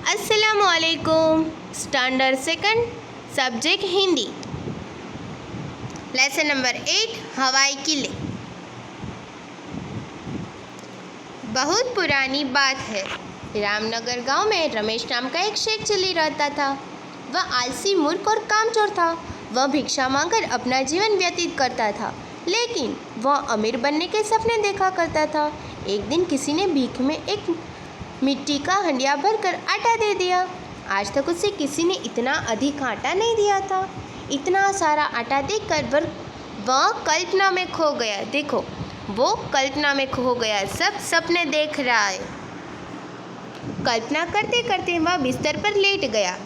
अस्सलामुअलैकुम। Standard second, subject Hindi, lesson number 8, हवाई किले। बहुत पुरानी बात है। रामनगर गांव में रमेश नाम का एक शेख चली रहता था। वह आलसी, मूर्ख और कामचोर था। वह भिक्षा मांगकर अपना जीवन व्यतीत करता था, लेकिन वह अमीर बनने के सपने देखा करता था। एक दिन किसी ने भीख में एक मिट्टी का हंडिया भरकर आटा दे दिया। आज तक उसे किसी ने इतना अधिक आटा नहीं दिया था। इतना सारा आटा देखकर वह कल्पना में खो गया। देखो, वो कल्पना में खो गया, सब सपने देख रहा है। कल्पना करते करते वह बिस्तर पर लेट गया।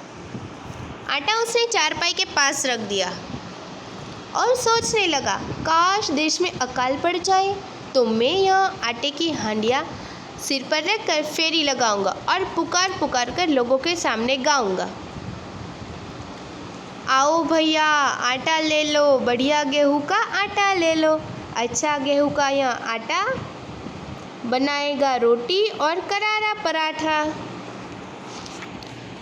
आटा उसने चारपाई के पास रख दिया और सोचने लगा, काश देश में अकाल पड़ जाए तो मैं यह आटे की हांडिया सिर पर रखकर फेरी लगाऊंगा और पुकार पुकार कर लोगों के सामने गाऊंगा, आओ भैया आटा ले लो, बढ़िया गेहूं का आटा ले लो, अच्छा गेहूं का यह आटा बनाएगा रोटी और करारा पराठा।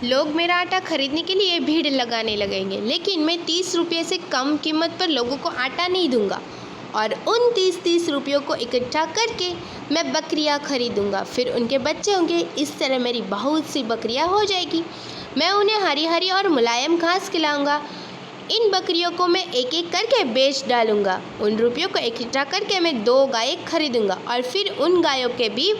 लोग मेरा आटा खरीदने के लिए भीड़ लगाने लगेंगे, लेकिन मैं 30 रुपये से कम कीमत पर लोगों को आटा नहीं दूंगा और उन 30 रुपयों को इकट्ठा करके मैं बकरियां खरीदूंगा। फिर उनके बच्चे होंगे। इस तरह मेरी बहुत सी बकरियां हो जाएगी। मैं उन्हें हरी हरी और मुलायम घास खिलाऊंगा। इन बकरियों को मैं एक एक करके बेच डालूंगा। उन रुपयों को इकट्ठा करके मैं 2 गायें खरीदूंगा और फिर उन गायों के भी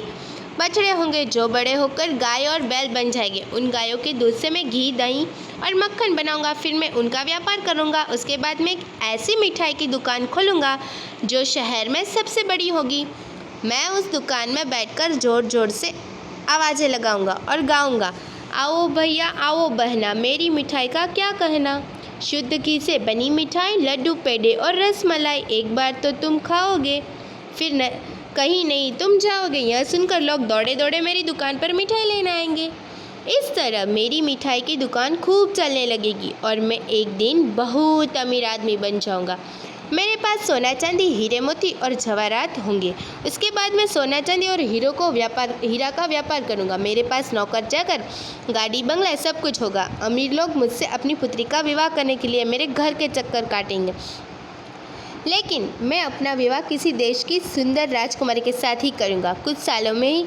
बछड़े होंगे जो बड़े होकर गाय और बैल बन जाएंगे। उन गायों के दूध से मैं घी, दही और मक्खन बनाऊंगा। फिर मैं उनका व्यापार करूंगा। उसके बाद मैं एक ऐसी मिठाई की दुकान खोलूंगा जो शहर में सबसे बड़ी होगी। मैं उस दुकान में बैठकर जोर जोर से आवाज़ें लगाऊंगा और गाऊंगा, आओ भैया आओ बहना, मेरी मिठाई का क्या कहना। शुद्ध घी से बनी मिठाई, लड्डू, पेड़े और रसमलाई, एक बार तो तुम खाओगे, फिर कहीं नहीं तुम जाओगे। यह सुनकर लोग दौड़े दौड़े मेरी दुकान पर मिठाई लेने आएंगे। इस तरह मेरी मिठाई की दुकान खूब चलने लगेगी और मैं एक दिन बहुत अमीर आदमी बन जाऊंगा। मेरे पास सोना चांदी, हीरे मोती और जवाहरात होंगे। उसके बाद मैं सोना चांदी और हीरा का व्यापार करूंगा। मेरे पास नौकर चाकर, गाड़ी, बंगला, सब कुछ होगा। अमीर लोग मुझसे अपनी पुत्री का विवाह करने के लिए मेरे घर के चक्कर काटेंगे, लेकिन मैं अपना विवाह किसी देश की सुंदर राजकुमारी के साथ ही करूंगा। कुछ सालों में ही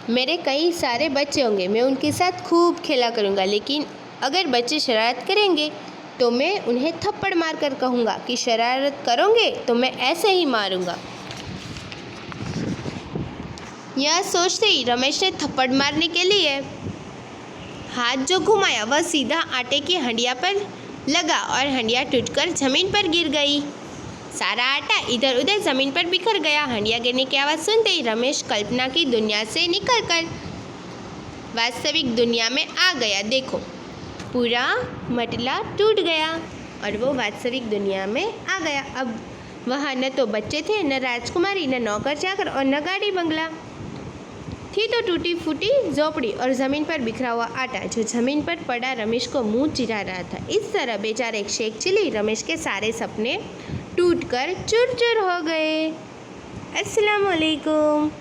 मेरे कई सारे बच्चे होंगे। मैं उनके साथ खूब खेला करूंगा, लेकिन अगर बच्चे शरारत करेंगे तो मैं उन्हें थप्पड़ मारकर कहूँगा कि शरारत करोगे तो मैं ऐसे ही मारूंगा। यह सोचते ही रमेश ने थप्पड़ मारने के लिए हाथ जो घुमाया वह सीधा आटे की हंडिया पर लगा और हंडिया टूटकर जमीन पर गिर गई। सारा आटा इधर उधर जमीन पर बिखर गया। हंडिया गिरने की आवाज़ सुनते ही रमेश कल्पना की दुनिया से निकलकर वास्तविक दुनिया में आ गया। देखो, पूरा मटला टूट गया और वो वास्तविक दुनिया में आ गया। अब वहाँ न तो बच्चे थे, न राजकुमारी, न नौकर चाकर और न गाड़ी बंगला। थी तो टूटी फूटी झोपड़ी और ज़मीन पर बिखरा हुआ आटा जो ज़मीन पर पड़ा रमेश को मुंह चिढ़ा रहा था। इस तरह बेचारे एक शेख चिली रमेश के सारे सपने टूटकर चूर चूर हो गए। अस्सलाम वालेकुम।